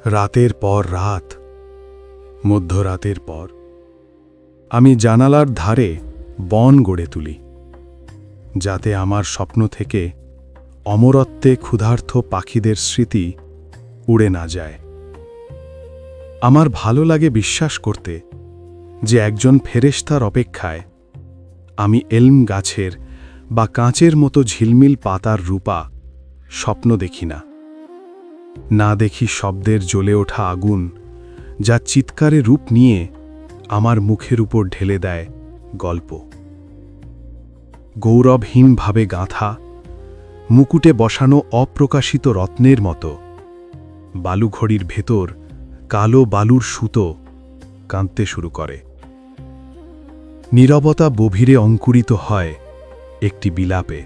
রাতের পর রাত, মধ্যরাতের পর আমি জানালার ধারে বন গড়ে তুলি, যাতে আমার স্বপ্ন থেকে অমরত্বে ক্ষুধার্ত পাখিদের স্মৃতি উড়ে না যায়। আমার ভালো লাগে বিশ্বাস করতে যে একজন ফেরেশতার অপেক্ষায় আমি এলম গাছের বা কাঁচের মতো ঝিলমিল পাতার রূপা স্বপ্ন দেখি না। না দেখি শব্দের জ্বলে ওঠা আগুন, যা চিৎকারে রূপ নিয়ে আমার মুখের উপর ঢেলে দেয় গল্প। গৌরবহীনভাবে গাঁথা, মুকুটে বসানো অপ্রকাশিত রত্নের মতো বালুঘড়ির ভেতর কালো বালুর সুতো কাঁদতে শুরু করে। নীরবতা গভীরে অঙ্কুরিত হয় একটি বিলাপে।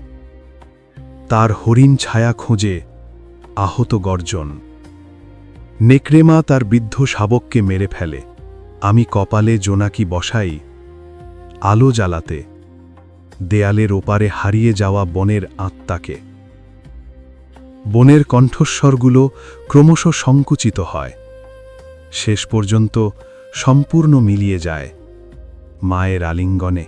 তার হরিণ ছায়া খোঁজে আহত গর্জন। নেকড়েমা তার বৃদ্ধ শাবককে মেরে ফেলে। আমি কপালে জোনাকি বসাই আলো জ্বালাতে, দেয়ালের ওপারে হারিয়ে যাওয়া বনের আত্মাকে। বনের কণ্ঠস্বরগুলো ক্রমশ সংকুচিত হয়, শেষ পর্যন্ত সম্পূর্ণ মিলিয়ে যায় মায়ের আলিঙ্গনে।